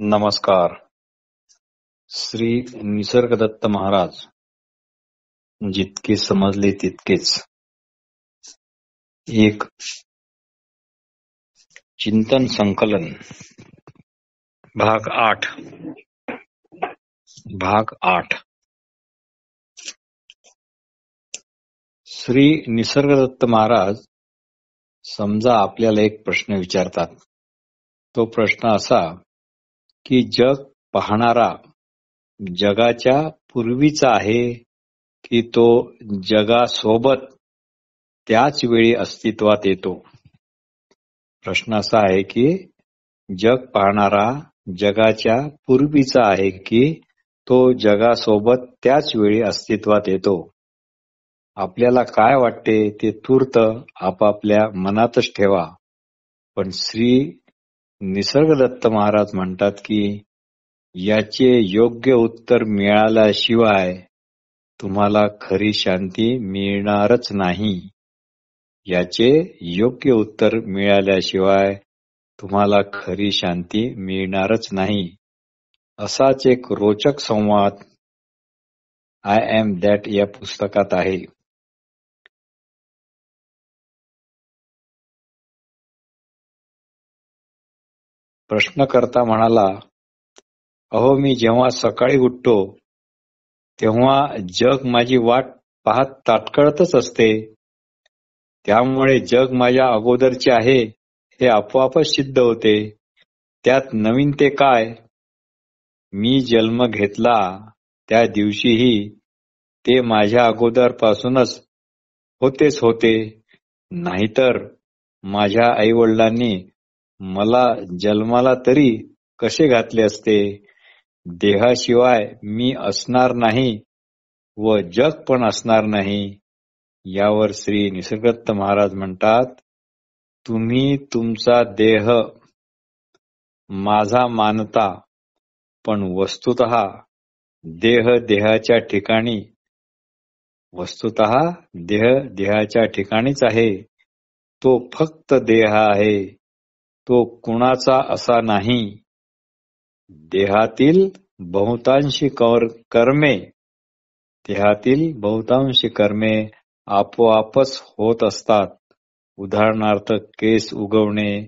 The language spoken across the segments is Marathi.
नमस्कार. श्री निसर्गदत्त महाराज. जितके समजले तितकेच. एक चिंतन संकलन भाग 8. श्री निसर्गदत्त महाराज समजा आपल्याला एक प्रश्न विचारतात. तो प्रश्न असा की जग पाहणारा जगाच्या पूर्वीचा आहे की तो जगासोबत त्याच वेळी अस्तित्वात येतो. प्रश्न असा आहे की जग पाहणारा जगाच्या पूर्वीचा आहे की तो जगासोबत त्याच वेळी अस्तित्वात येतो. आपल्याला काय वाटते ते तूर्त आपापल्या मनातच ठेवा. पण श्री निसर्गदत्त महाराज म्हणतात की याचे योग्य उत्तर मिळाल्याशिवाय तुम्हाला खरी शांती मिळणारच नाही. याचे योग्य उत्तर मिळाल्याशिवाय तुम्हाला खरी शांती मिळणारच नाही. असाच एक रोचक संवाद आय एम दॅट या पुस्तकात आहे. प्रश्नकर्ता म्हणाला, अहो मी जेव्हा सकाळी उठतो तेव्हा जग माझी वाट पाहत ताटकळतच असते. त्यामुळे जग माझ्या अगोदरचे आहे हे आपोआपच सिद्ध होते. त्यात नवीन ते काय? मी जन्म घेतला त्या दिवशीही ते माझ्या अगोदरपासूनच होतेच होते. नाहीतर माझ्या आईवडिलांनी मला जन्माला तरी कसे घातले असते? देहाशिवाय मी असणार नाही व जग पण असणार नाही. यावर श्री निसर्गदत्त महाराज म्हणतात, तुम्ही तुमचा देह माझा मानता, पण वस्तुतः देह देहाच्या ठिकाणीच आहे. तो फक्त देह आहे, तो कुणाचा असा नाही. देहातील बहुतांशी कर्मे आपोआपच होत असतात. उदाहरणार्थ केस उगवणे,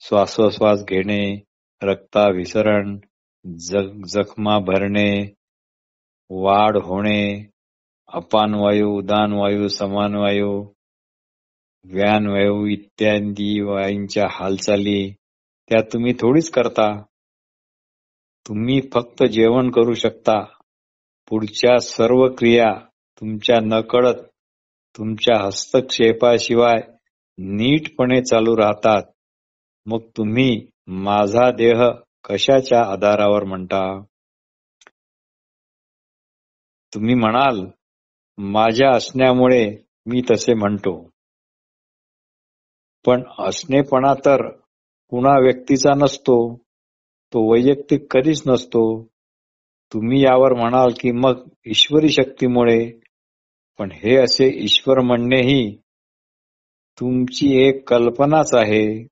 श्वासोश्वास घेणे, रक्ताभिसरण, जखमा भरणे, वाढ होणे, अपानवायू, उदानवायू, समानवायू, व्यानवायू इत्यादी वायूंच्या हालचाली त्या तुम्ही थोडीच करता. तुम्ही फक्त जेवण करू शकता. पुढच्या सर्व क्रिया तुमच्या नकळत तुमच्या हस्तक्षेपाशिवाय नीटपणे चालू राहतात. मग तुम्ही माझा देह कशाच्या आधारावर म्हणता? तुम्ही म्हणाल, माझ्या असण्यामुळे मी तसे म्हणतो. पण असणेपणा तर कुणा व्यक्तीचा नसतो, तो वैयक्तिक कधीच नसतो. तुम्ही यावर म्हणाल की मग ईश्वरी शक्तीमुळे. पण हे असे ईश्वर म्हणणेही तुमची एक कल्पनाच आहे,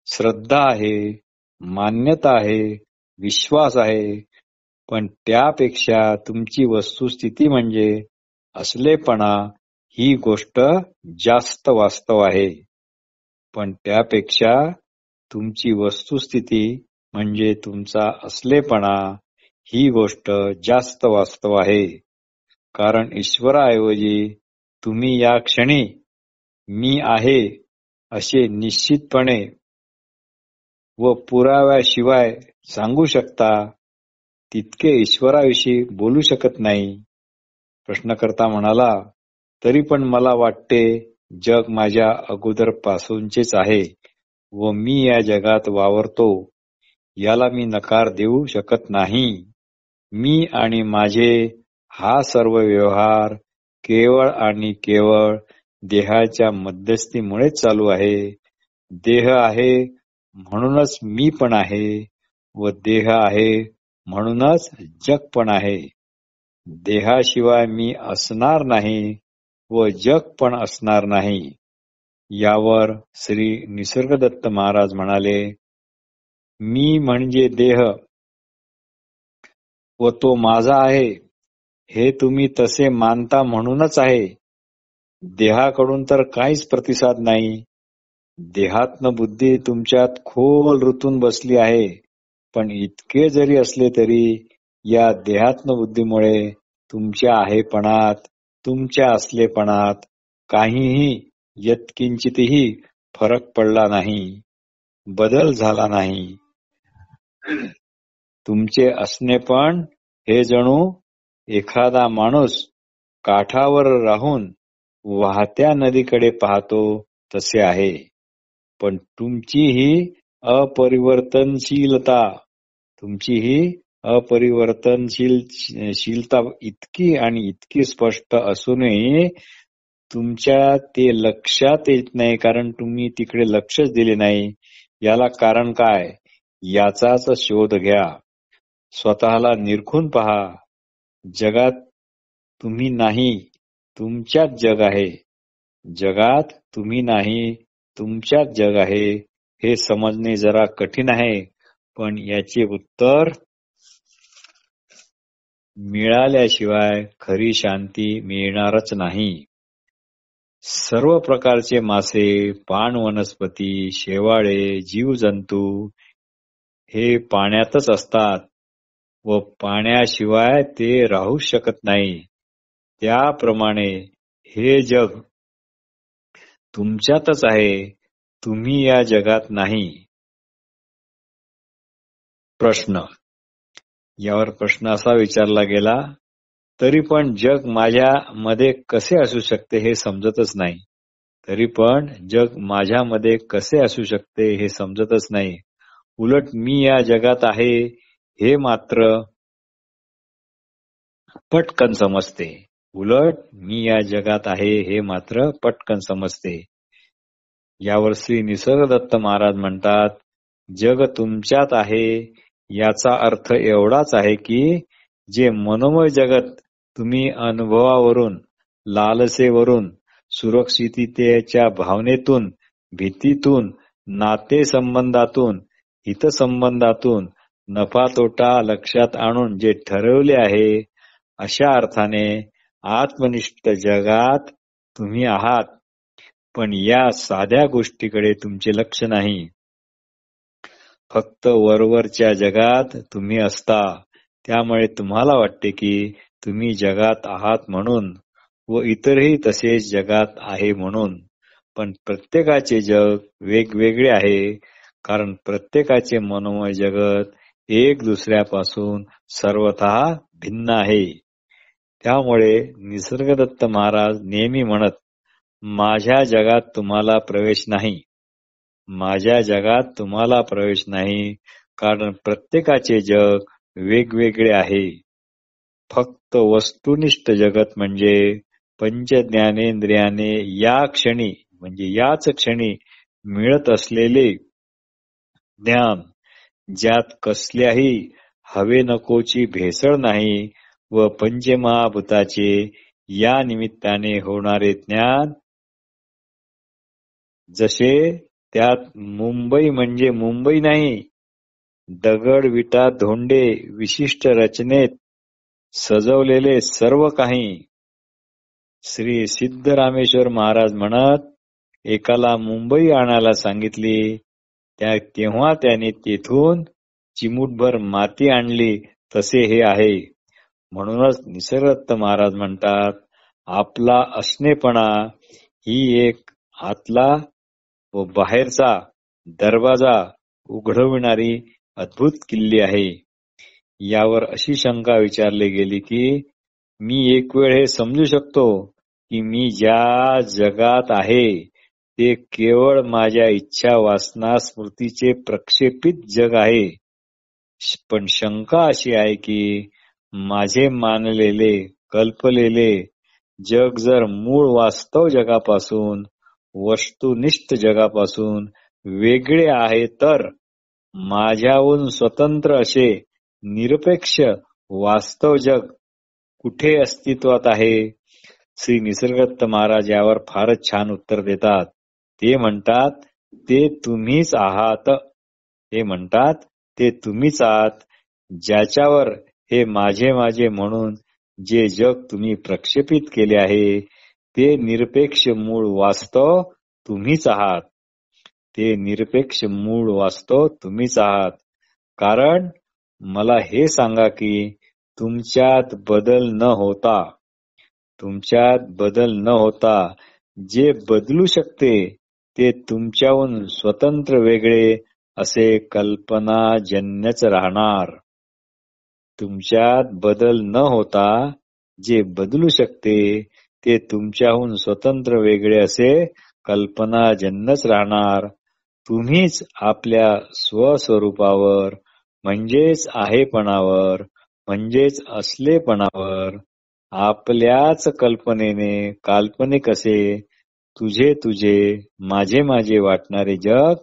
श्रद्धा आहे, मान्यता आहे, विश्वास आहे. पण त्यापेक्षा तुमची वस्तुस्थिती म्हणजे असलेपणा ही गोष्ट जास्त वास्तव आहे. पण त्यापेक्षा तुमची वस्तुस्थिती म्हणजे तुमचा असलेपणा ही गोष्ट जास्त वास्तव आहे. कारण ईश्वराऐवजी तुम्ही या क्षणी मी आहे असे निश्चितपणे व पुराव्याशिवाय सांगू शकता, तितके ईश्वराविषयी बोलू शकत नाही. प्रश्नकर्ता म्हणाला, तरी पण मला वाटते जग माझ्या अगोदरपासूनचेच आहे व मी या जगात वावरतो. याला मी नकार देऊ शकत नाही. मी आणि माझे हा सर्व व्यवहार केवळ आणि केवळ देहाच्या मध्यस्थीमुळेच चालू आहे. देह आहे म्हणूनच मी पण आहे व देह आहे म्हणूनच जग पण आहे. देहाशिवाय मी असणार नाही व जग पण असणार नाही. यावर श्री निसर्गदत्त महाराज म्हणाले, मी म्हणजे देह व तो माझा आहे हे तुम्ही तसे मानता म्हणूनच आहे. देहाकडून तर काहीच प्रतिसाद नाही. देहात्म बुद्धी तुमच्यात खोल रुतून बसली आहे. पण इतके जरी असले तरी या देहात्म बुद्धीमुळे तुमच्या आहेपणात, तुमच्या असलेपणात काहीही यत्किंचितही फरक पडला नाही, बदल झाला नाही. तुमचे असणेपण हे जणू एखादा माणूस काठावर राहून वाहत्या नदीकडे पाहतो तसे आहे. पण तुमची ही अपरिवर्तनशीलता इतकी आणि इतकी स्पष्ट असूनही तुमच्या ते लक्षात येत नाही, कारण तुम्ही तिकडे लक्षच दिले नाही. याला कारण काय? याचाच शोध घ्या. स्वतःला निरखून पहा. जगात तुम्ही नाही, तुमच्यात जग आहे. जगात तुम्ही नाही, तुमच्यात जग आहे. हे समजणे जरा कठीण आहे, पण याचे उत्तर मिळाल्याशिवाय खरी शांती मिळणारच नाही. सर्व प्रकारचे मासे, पाण वनस्पती, शेवाळे, जीवजंतू हे पाण्यातच असतात व पाण्याशिवाय ते राहू शकत नाही. त्याप्रमाणे हे जग तुमच्यातच आहे, तुम्ही या जगात नाही. प्रश्न. यावर प्रश्न असा विचारला गेला, तरी पण जग माझ्या मध्ये कसे असू शकते हे समजतच नाही. तरी पण जग माझ्यामध्ये कसे असू शकते हे समजतच नाही. उलट मी या जगात आहे हे मात्र पटकन समजते. यावर श्री निसर्गदत्त महाराज म्हणतात, जग तुमच्यात आहे याचा अर्थ एवढाच आहे की जे मनोमय जगत तुम्ही अनुभवावरून, लालसेवरून, सुरक्षिततेच्या भावनेतून, भीतीतून, नातेसंबंधातून, हितसंबंधातून, नफा तोटा लक्षात आणून जे ठरवले आहे, अशा अर्थाने आत्मनिष्ठ जगात तुम्ही आहात. पण या साध्या गोष्टीकडे तुमचे लक्ष नाही. फक्त वरवरच्या जगात तुम्ही असता. त्यामुळे तुम्हाला वाटते की तुम्ही जगात आहात म्हणून व इतरही तसेच जगात आहे म्हणून. पण प्रत्येकाचे जग वेगवेगळे आहे, कारण प्रत्येकाचे मनोमय जगत एक दुसऱ्यापासून सर्वतः भिन्न आहे. त्यामुळे निसर्गदत्त महाराज नेहमी म्हणत, माझ्या जगात तुम्हाला प्रवेश नाही. माझ्या जगात तुम्हाला प्रवेश नाही, कारण प्रत्येकाचे जग वेगवेगळे आहे. फक्त वस्तुनिष्ठ जगत म्हणजे पंच ज्ञानेंद्रियाने या क्षणी म्हणजे याच क्षणी मिळत असलेले ज्ञान, ज्यात कसल्याही हवे नकोची भेसळ नाही, व पंचमहाभूताचे या निमित्ताने होणारे ज्ञान, जसे त्यात मुंबई म्हणजे मुंबई नाही, दगड, विटा, धोंडे विशिष्ट रचनेत सजवलेले सर्व काही. श्री सिद्धरामेश्वर महाराज म्हणत, एकाला मुंबई आणायला सांगितली, तेव्हा त्याने तेथून चिमूटभर माती आणली, तसे हे आहे. म्हणूनच निसर्गदत्त महाराज म्हणतात, आपला असणेपणा ही एक आतला व बाहेरचा दरवाजा उघडविणारी अद्भुत किल्ली आहे. यावर अशी शंका विचारली गेली की मी एक वेळ हे समजू शकतो की मी ज्या जगात आहे ते केवळ माझ्या इच्छा, वासना, स्मृतीचे प्रक्षेपित जग आहे. पण शंका अशी आहे की माझे मानलेले, कल्पलेले जग जर मूळ वास्तव जगापासून, वस्तुनिष्ठ जगापासून वेगळे आहे, तर माझ्याहून स्वतंत्र असे निरपेक्ष वास्तव जग कुठे अस्तित्वात आहे? श्री निसर्गदत्त महाराज यावर फारच छान उत्तर देतात. ते म्हणतात, ते तुम्हीच आहात. ज्याच्यावर हे माझे माझे म्हणून जे जग तुम्ही प्रक्षेपित केले आहे ते निरपेक्ष मूळ वास्तव तुम्हीच आहात. ते निरपेक्ष मूळ वास्तव तुम्हीच आहात. कारण मला हे सांगा की तुमच्यात बदल न होता जे बदलू शकते ते तुमच्याहून स्वतंत्र वेगळे असे कल्पनाजन्यच राहणार. तुमच्यात बदल न होता जे बदलू शकते ते तुमच्याहून स्वतंत्र वेगळे असे कल्पनाजन्यच राहणार. तुम्हीच आपल्या स्वस्वरूपावर म्हणजेच आहेपणावर म्हणजेच असलेपणावर आपल्याच कल्पनेने काल्पनिक असे तुझे तुझे माझे माझे वाटणारे जग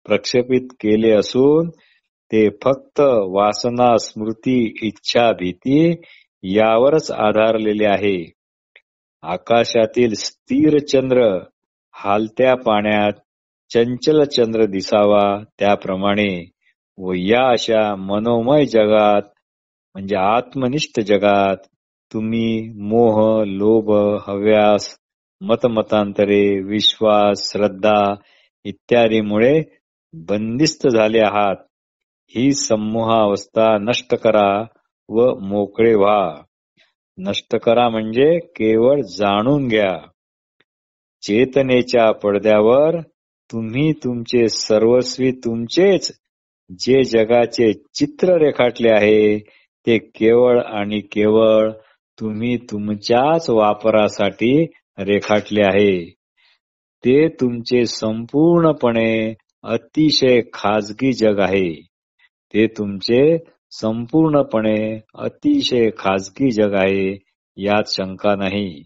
प्रक्षेपित केले असून ते फक्त वासना स्मृती इच्छा भीती यावरच आधारलेले आहे. आकाशातील स्थिर चंद्र हालत्या पाण्यात चंचल चंद्र दिसावा त्याप्रमाणे व या अशा मनोमय जगात म्हणजे आत्मनिष्ठ जगात तुम्ही मोह लोभ हव्यास मतमतांतरे विश्वास श्रद्धा इत्यादीमुळे बंदिस्त झाले आहात. ही समूहावस्था नष्ट करा व मोकळे व्हा. नष्ट करा म्हणजे केवळ जाणून घ्या. चेतनेच्या पडद्यावर तुम्ही तुमचे सर्वस्वी तुमचेच जे जगाचे चित्र रेखाटले आहे ते केवळ आणि केवळ तुम्ही तुमच्याच वापरासाठी रेखाटले आहे. ते तुमचे संपूर्णपणे अतिशय खाजगी जग आहे. ते तुमचे संपूर्णपणे अतिशय खाजगी जग आहे यात शंका नाही.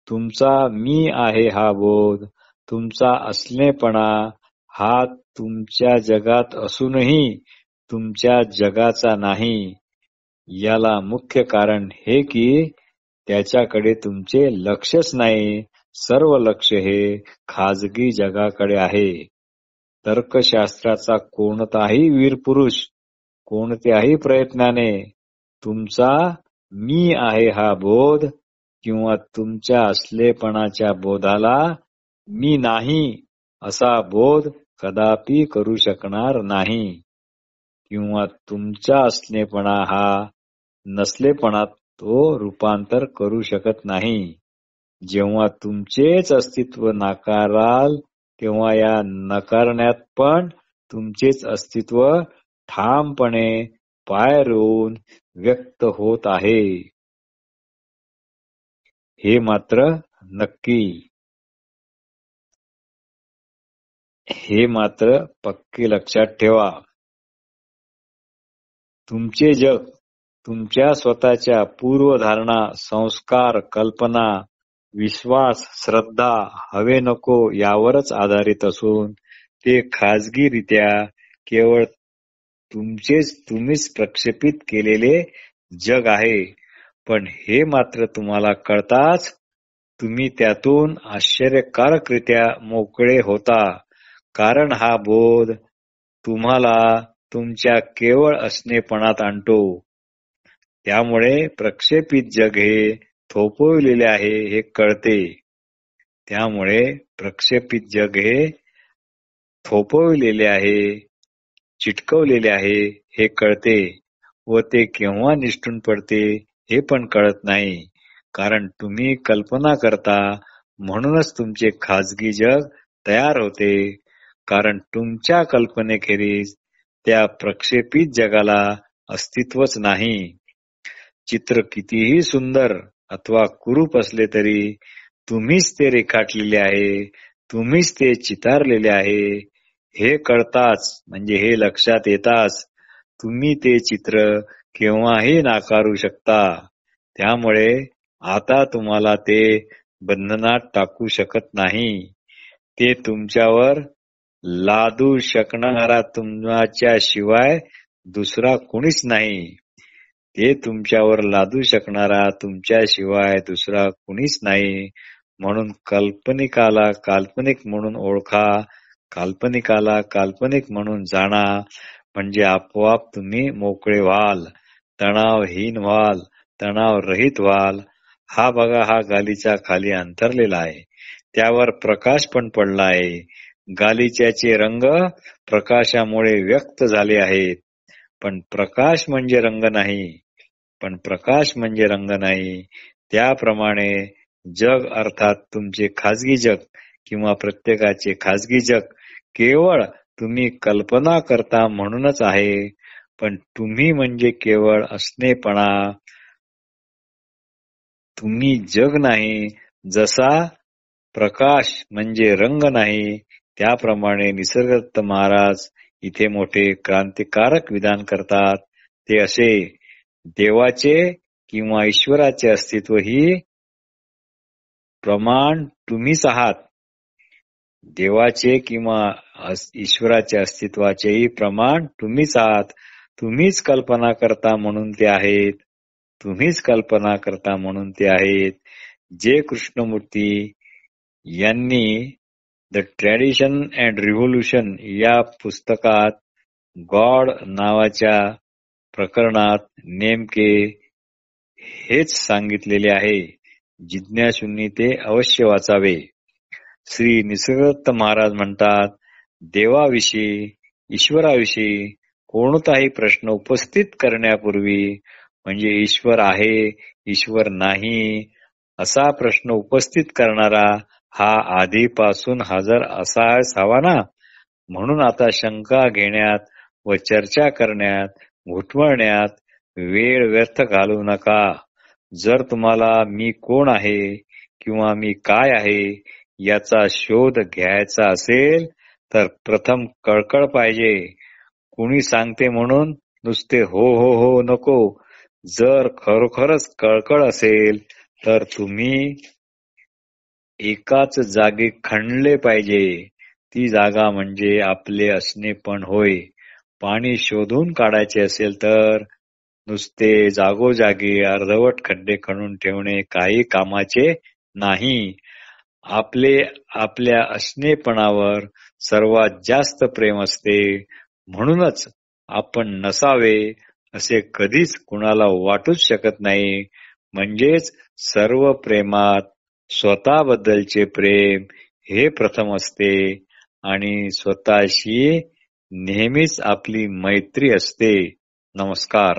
तुमचा मी आहे हा बोध तुमचा असलेपणा हा तुमच्या जगात असूनही तुमच्या जगाचा नाही. याला मुख्य कारण हे की त्याच्याकडे तुमचे लक्षच नाही. सर्व लक्ष हे खाजगी जगाकडे आहे. तर्कशास्त्राचा कोणताही वीरपुरुष कोणत्याही प्रयत्नाने तुमचा मी आहे हा बोध किंवा तुमच्या असलेपणाच्या बोधाला मी नाही असा बोध कदापि करू शकणार नाही. किंवा तुमचा असलेपणा हा नसलेपणात तो रूपांतर करू शकत नाही. जेव्हा तुमचेच अस्तित्व नाकाराल तेव्हा या नकारण्यात पण तुमचेच अस्तित्व ठामपणे पाय रोवून व्यक्त होत आहे. हे मात्र नक्की. हे मात्र पक्के लक्षात ठेवा. तुमचे जग तुमच्या स्वतःच्या पूर्वधारणा संस्कार कल्पना विश्वास श्रद्धा हवे नको यावरच आधारित असून ते खाजगीरित्या केवळ तुम्हीच प्रक्षेपित केलेले जग आहे. पण हे मात्र तुम्हाला कळताच तुम्ही त्यातून आश्चर्यकारकरित्या मोकळे होता. कारण हा बोध तुम्हाला तुमच्या केवळ असणेपणात आणतो. त्यामुळे प्रक्षेपित जग हे थोपविलेले आहे हे कळते. त्यामुळे प्रक्षेपित जग हे थोपविलेले आहे चिटकवलेले आहे हे कळते व ते केव्हा निसटून पडते हे पण कळत नाही. कारण तुम्ही कल्पना करता म्हणूनच तुमचे खाजगी जग तयार होते. कारण तुमच्या कल्पनेखेरीज त्या प्रक्षेपित जगाला अस्तित्वच नाही. चित्र कितीही सुंदर अथवा कुरूप असले तरी तुम्हीच ते रेखाटलेले आहे तुम्हीच ते चितारलेले आहे हे कळताच म्हणजे हे लक्षात येताच तुम्ही ते चित्र केव्हाही नाकारू शकता. त्यामुळे आता तुम्हाला ते बंधनात टाकू शकत नाही. ते तुमच्यावर लादू शकणारा तुमच्या शिवाय दुसरा कोणीच नाही. ते तुमच्यावर लादू शकणारा तुमच्याशिवाय दुसरा कुणीच नाही. म्हणून काल्पनिकाला काल्पनिक म्हणून ओळखा काल्पनिकाला काल्पनिक म्हणून जाणा म्हणजे आपोआप तुम्ही मोकळे व्हाल. तणावहीन व्हाल, तणाव रहित व्हाल. हा बघा, हा गालीच्या खाली अंतरलेला आहे. त्यावर प्रकाश पण पडला आहे. गालिच्याचे रंग प्रकाशामुळे व्यक्त झाले आहेत. पण प्रकाश म्हणजे रंग नाही. त्याप्रमाणे जग अर्थात तुमचे खाजगी जग किंवा प्रत्येकाचे खाजगी जग केवळ तुम्ही कल्पना करता म्हणूनच आहे. पण तुम्ही म्हणजे केवळ असणेपणा. तुम्ही जग नाही. जसा प्रकाश म्हणजे रंग नाही, त्याप्रमाणे निसर्गदत्त महाराज इथे मोठे क्रांतिकारक विधान करतात. ते असे, देवाचे किंवा ईश्वराचे अस्तित्व ही प्रमाण तुम्हीच आहात. देवाचे किंवा ईश्वराच्या अस्तित्वाचेही प्रमाण तुम्हीच आहात. तुम्हीच कल्पना करता म्हणून ते आहेत. जे कृष्णमूर्ती यांनी द ट्रॅडिशन अँड रिव्होल्युशन या पुस्तकात गॉड नावाच्या प्रकरणात नेमके हेच सांगितलेले आहे. जिज्ञासूंनी ते अवश्य वाचावे. श्री निसर्गदत्त महाराज म्हणतात, देवाविषयी, ईश्वराविषयी कोणताही प्रश्न उपस्थित करण्यापूर्वी, म्हणजे ईश्वर आहे, ईश्वर नाही असा प्रश्न उपस्थित करणारा हा आधीपासून हजर असायच हवा ना. म्हणून आता शंका घेण्यात व चर्चा करण्यात, घुटमळण्यात वेळ व्यर्थ घालवू नका. जर तुम्हाला मी कोण आहे किंवा मी काय आहे याचा शोध घ्यायचा असेल तर प्रथम कळकळ पाहिजे. कुणी सांगते म्हणून नुसते हो हो हो नको. जर खरोखरच कळकळ असेल तर तुम्ही एकाच जागी खणले पाहिजे. ती जागा म्हणजे आपले असणेपण होय. पाणी शोधून काढायचे असेल तर नुसते जागोजागी अर्धवट खड्डे खणून ठेवणे काही कामाचे नाही. आपल्या असणेपणावर सर्वात जास्त प्रेम असते. म्हणूनच आपण नसावे असे कधीच कुणाला वाटूच शकत नाही. म्हणजेच सर्व प्रेमात स्वतःबद्दलचे प्रेम हे प्रथम असते आणि स्वतःशी नेहमीच आपली मैत्री असते. नमस्कार.